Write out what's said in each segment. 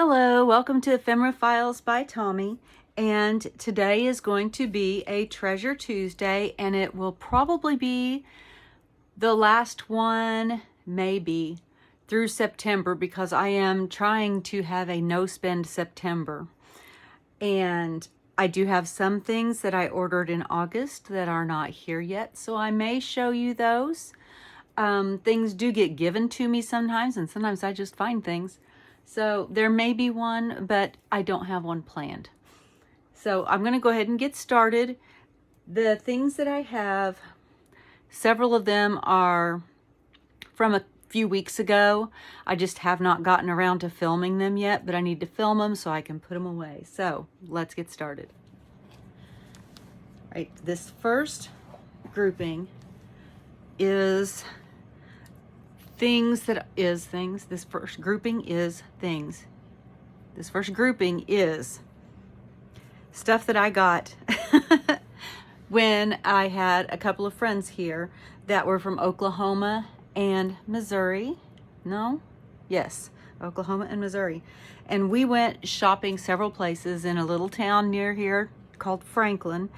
Hello, welcome to Ephemera Files by Tommy, and today is going to be a Treasure Tuesday, and it will probably be the last one, maybe, through September, because I am trying to have a no-spend September. And I do have some things that I ordered in August that are not here yet, so I may show you those. Things do get given to me sometimes, and sometimes I just find things. So there may be one, but I don't have one planned. So I'm going to go ahead and get started. The things that I have, several of them are from a few weeks ago. I just have not gotten around to filming them yet, but I need to film them so I can put them away. So let's get started. Right, this first grouping is things. This first grouping is things. This first grouping is stuff that I got when I had a couple of friends here that were from Oklahoma and Missouri. No? Yes, Oklahoma and Missouri. And we went shopping several places in a little town near here called Franklin.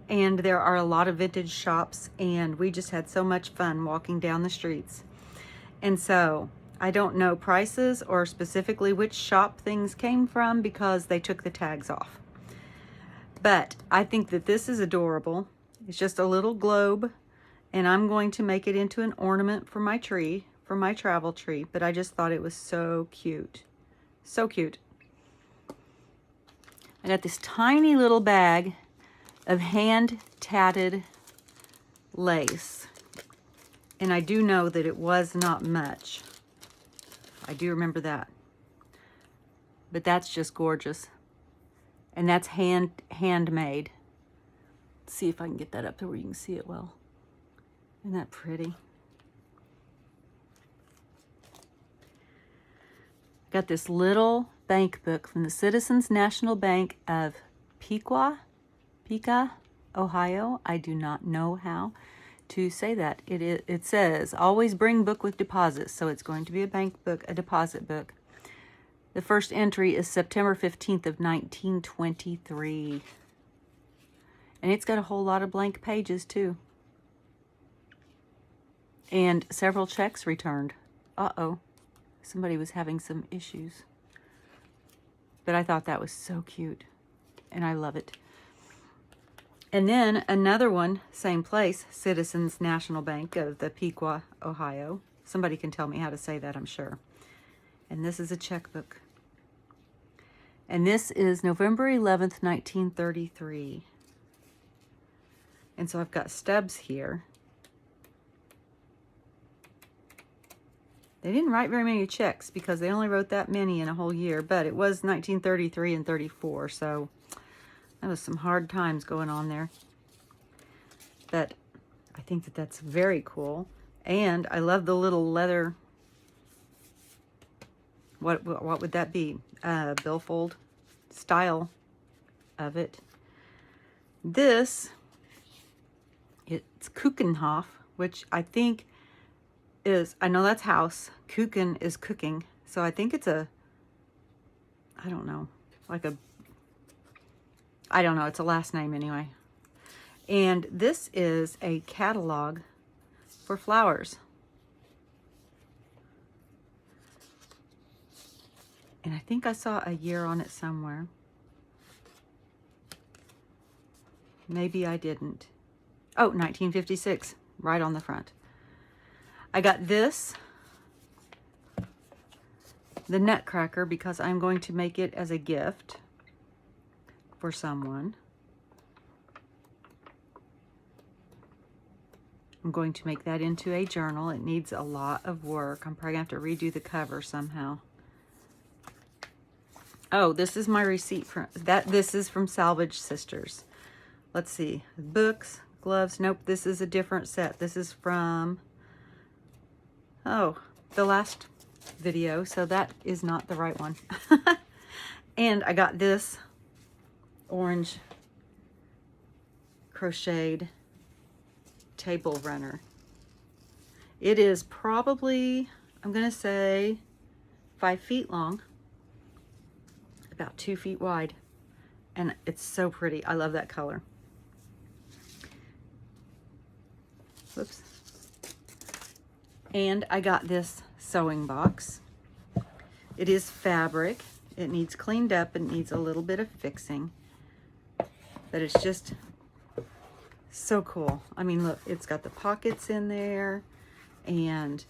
And there are a lot of vintage shops, and we just had so much fun walking down the streets. And so I don't know prices or specifically which shop things came from because they took the tags off. But I think that this is adorable. It's just a little globe, and I'm going to make it into an ornament for my tree, for my travel tree. But I just thought it was so cute. So cute. I got this tiny little bag of hand-tatted lace. And I do know that it was not much. I do remember that. But that's just gorgeous. And that's handmade. Let's see if I can get that up there where you can see it well. Isn't that pretty? Got this little bank book from the Citizens National Bank of Piqua, Ohio. I do not know how to say that. It says always bring book with deposits, so it's going to be a bank book, a deposit book. The first entry is September 15th of 1923, and it's got a whole lot of blank pages too, and several checks returned. Somebody was having some issues, but I thought that was so cute, and I love it. And then another one, same place, Citizens National Bank of the Piqua, Ohio. Somebody can tell me how to say that, I'm sure. And this is a checkbook. And this is November 11th, 1933. And so I've got stubs here. They didn't write very many checks because they only wrote that many in a whole year, but it was 1933 and 34, so that was some hard times going on there. But I think that that's very cool. And I love the little leather, what would that be? Billfold style of it. This, it's Kuchenhof, which I think is, I know that's house. Kuchen is cooking. So I think it's a, I don't know, it's a last name anyway. And this is a catalog for flowers. And I think I saw a year on it somewhere. Maybe I didn't. Oh, 1956, right on the front. I got this, the Nutcracker, because I'm going to make it as a gift for someone. I'm going to make that into a journal. It needs a lot of work. I'm probably going to have to redo the cover somehow. Oh, this is my receipt for that. This is from Salvage Sisters. Let's see. Books, gloves. Nope, this is a different set. This is from, the last video, so that is not the right one. And I got this orange crocheted table runner. It is probably, I'm gonna say 5 feet long. about 2 feet wide. And it's so pretty. I love that color. Whoops. And I got this sewing box. It is fabric. It needs cleaned up. It needs a little bit of fixing. But it's just so cool. I mean, look, it's got the pockets in there. And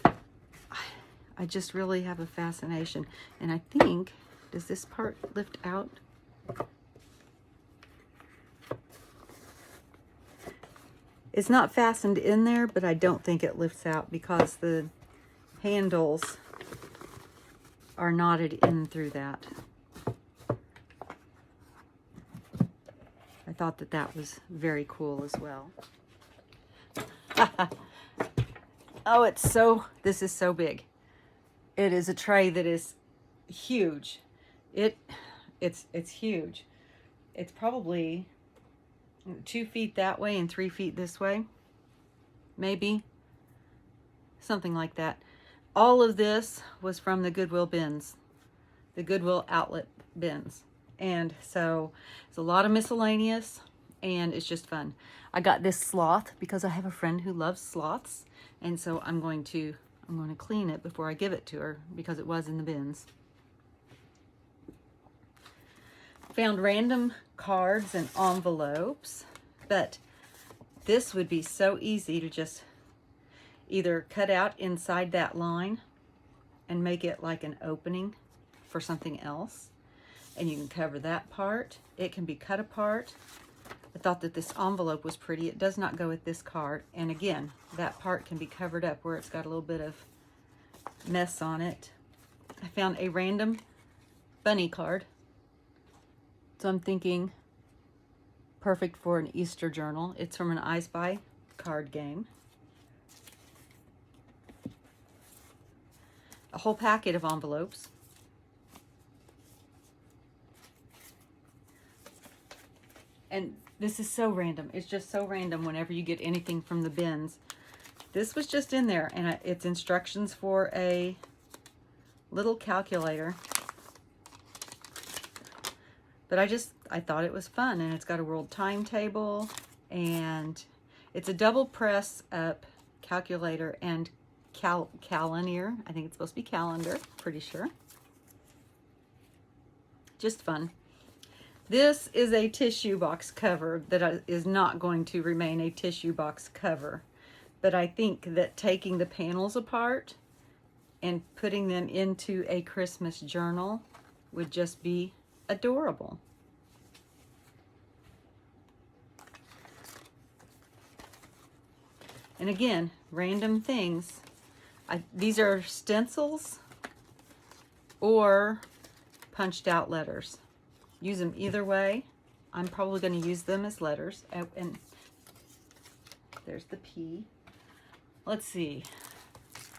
I just really have a fascination. And I think, does this part lift out? It's not fastened in there, but I don't think it lifts out because the handles are knotted in through that. I thought that that was very cool as well. Oh, this is so big. It is a tray that is huge. It's huge. It's probably 2 feet that way and 3 feet this way. Maybe. Something like that. All of this was from the Goodwill bins. The Goodwill outlet bins. And so it's a lot of miscellaneous and it's just fun. I got this sloth because I have a friend who loves sloths. And so I'm going to clean it before I give it to her because it was in the bins. Found random cards and envelopes, but this would be so easy to just either cut out inside that line and make it like an opening for something else. And you can cover that part. It can be cut apart. I thought that this envelope was pretty. It does not go with this card. And again, that part can be covered up where it's got a little bit of mess on it. I found a random bunny card. So I'm thinking perfect for an Easter journal. It's from an I Spy card game. A whole packet of envelopes. And this is so random. It's just so random whenever you get anything from the bins. This was just in there, and it's instructions for a little calculator. But I thought it was fun, and it's got a world timetable, and it's a double press up calculator and calendar. I think it's supposed to be calendar, pretty sure. Just fun. This is a tissue box cover that is not going to remain a tissue box cover. But I think that taking the panels apart and putting them into a Christmas journal would just be adorable. And again, random things. These are stencils or punched out letters. Use them either way. I'm probably going to use them as letters. And there's the P. Let's see.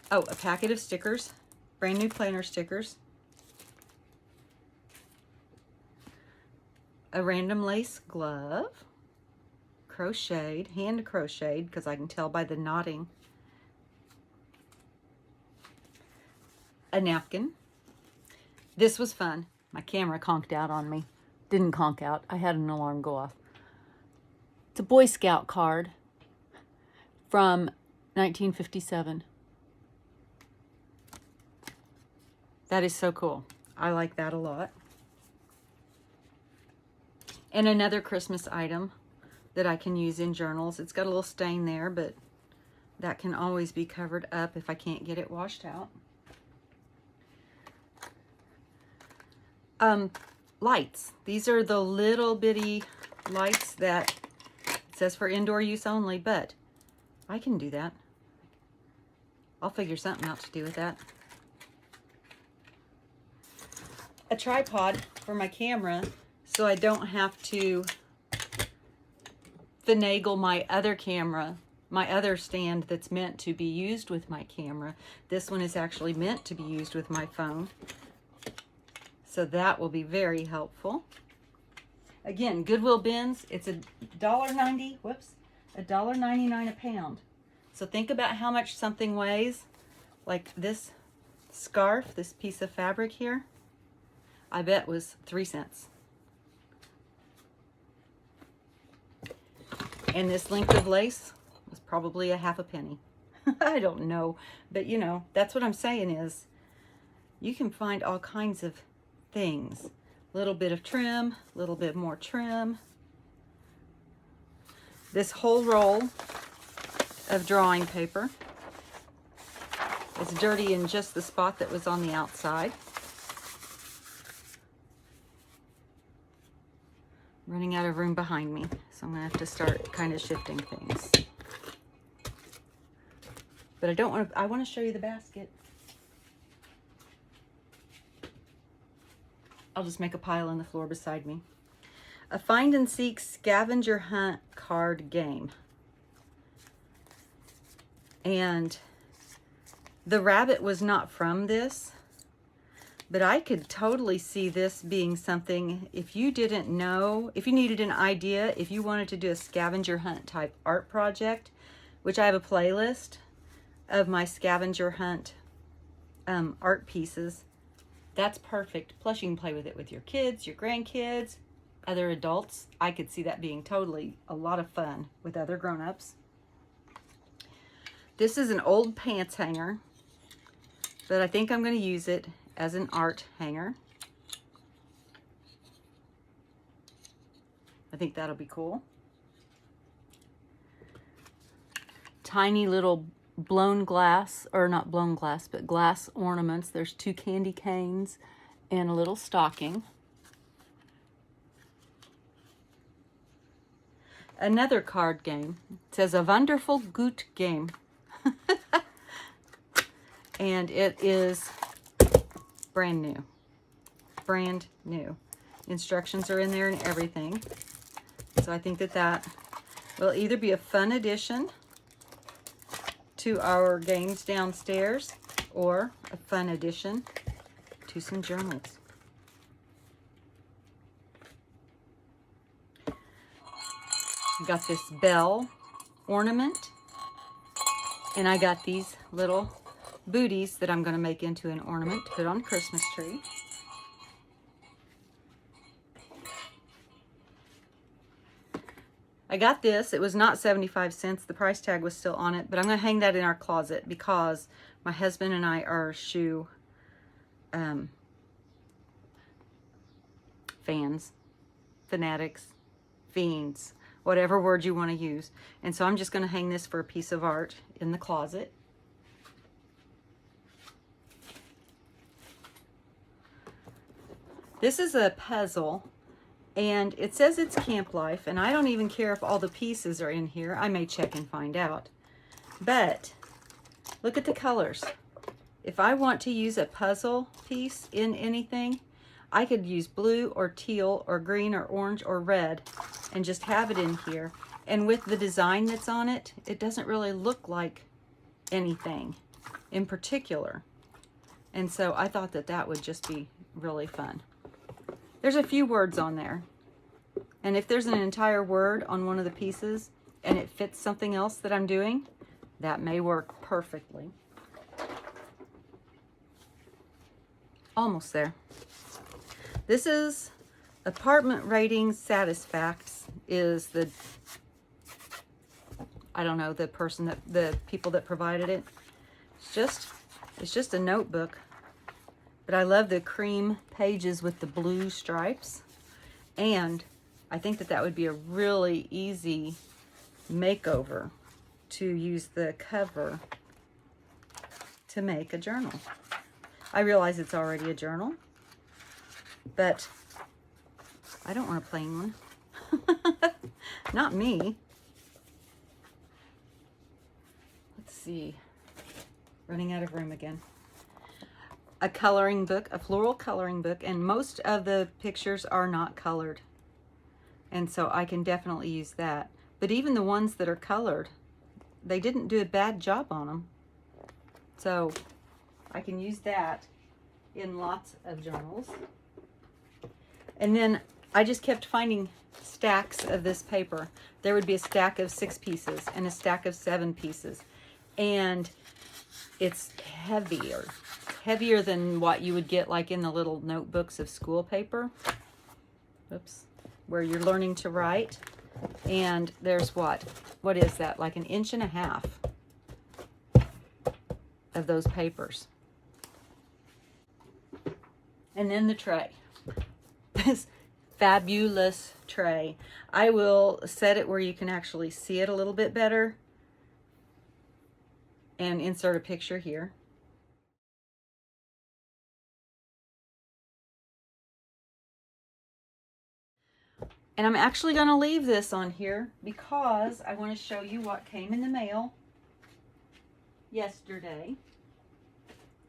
Oh, a packet of stickers. Brand new planner stickers. A random lace glove. Crocheted, hand crocheted, because I can tell by the knotting. A napkin. This was fun. My camera conked out on me. Didn't conk out. I had an alarm go off. It's a Boy Scout card from 1957. That is so cool. I like that a lot. And another Christmas item that I can use in journals. It's got a little stain there, but that can always be covered up if I can't get it washed out. Lights. These are the little bitty lights that it says for indoor use only, but I can do that. I'll figure something out to do with that. A tripod for my camera so I don't have to finagle my other camera, my other stand that's meant to be used with my camera. This one is actually meant to be used with my phone. So that will be very helpful. Again, Goodwill bins, it's $1.90, whoops, $1.99 a pound. So think about how much something weighs, like this scarf, this piece of fabric here. I bet was 3 cents. And this length of lace was probably a half a penny. I don't know, but you know, that's what I'm saying is you can find all kinds of things. A little bit of trim, a little bit more trim. This whole roll of drawing paper is dirty in just the spot that was on the outside. Running out of room behind me, so I'm gonna have to start kind of shifting things. But I want to show you the basket. I'll just make a pile on the floor beside me. A find and seek scavenger hunt card game. And the rabbit was not from this, but I could totally see this being something, if you didn't know, if you needed an idea, if you wanted to do a scavenger hunt type art project, which I have a playlist of my scavenger hunt art pieces, that's perfect. Plus you can play with it with your kids, your grandkids, other adults. I could see that being totally a lot of fun with other grown-ups. This is an old pants hanger, but I think I'm going to use it as an art hanger. I think that'll be cool. Tiny little blown glass, or not blown glass, but glass ornaments. There's 2 candy canes and a little stocking. Another card game. It says a wonderful gut game. And it is brand new. Brand new. Instructions are in there and everything. So I think that that will either be a fun addition to our games downstairs or a fun addition to some journals. I got this bell ornament, and I got these little booties that I'm going to make into an ornament to put on a Christmas tree. I got this. It was not 75 cents. The price tag was still on it, but I'm going to hang that in our closet because my husband and I are shoe fans, fanatics, fiends, whatever word you want to use. And so I'm just going to hang this for a piece of art in the closet. This is a puzzle, and it says it's Camp Life, and I don't even care if all the pieces are in here. I may check and find out. But look at the colors. If I want to use a puzzle piece in anything, I could use blue or teal or green or orange or red and just have it in here. And with the design that's on it, it doesn't really look like anything in particular. And so I thought that that would just be really fun. There's a few words on there. And if there's an entire word on one of the pieces and it fits something else that I'm doing, that may work perfectly. Almost there. This is Apartment Rating Satisfacts, is the, I don't know, the person that, the people that provided it. It's just a notebook. But I love the cream pages with the blue stripes. And I think that that would be a really easy makeover to use the cover to make a journal. I realize it's already a journal, but I don't want a plain one. Not me. Let's see. Running out of room again. A coloring book, a floral coloring book, and most of the pictures are not colored. And so I can definitely use that. But even the ones that are colored, they didn't do a bad job on them. So I can use that in lots of journals. And then I just kept finding stacks of this paper. There would be a stack of 6 pieces and a stack of 7 pieces. And It's heavier than what you would get like in the little notebooks of school paper. Oops, where you're learning to write. And there's what is that, like 1.5 inches of those papers. And then the tray, this fabulous tray. I will set it where you can actually see it a little bit better and insert a picture here. And I'm actually going to leave this on here because I want to show you what came in the mail yesterday.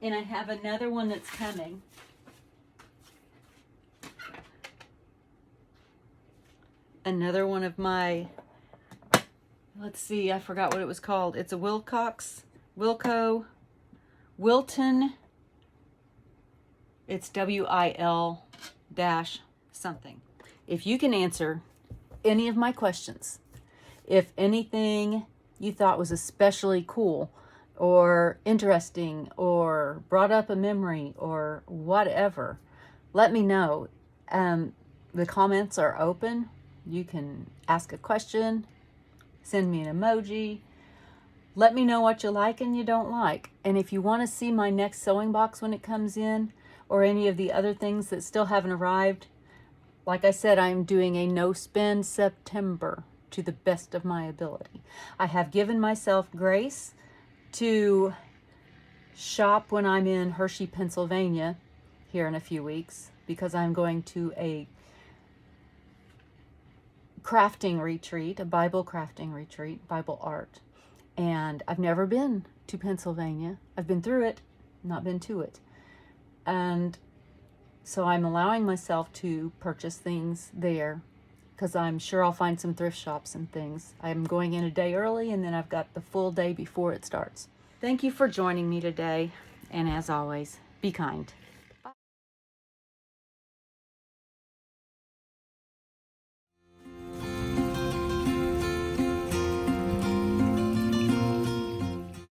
And I have another one that's coming. Another one of my, let's see, I forgot what it was called. It's a Wilton, it's WIL dash something. If you can answer any of my questions, if anything you thought was especially cool or interesting or brought up a memory or whatever, let me know. The comments are open. You can ask a question, send me an emoji. Let me know what you like and you don't like. And if you want to see my next sewing box when it comes in, or any of the other things that still haven't arrived, like I said, I'm doing a no-spend September to the best of my ability. I have given myself grace to shop when I'm in Hershey, Pennsylvania here in a few weeks, because I'm going to a crafting retreat, a Bible crafting retreat, Bible art. And I've never been to Pennsylvania. I've been through it, not been to it. And so I'm allowing myself to purchase things there because I'm sure I'll find some thrift shops and things. I'm going in a day early, and then I've got the full day before it starts. Thank you for joining me today. And as always, be kind.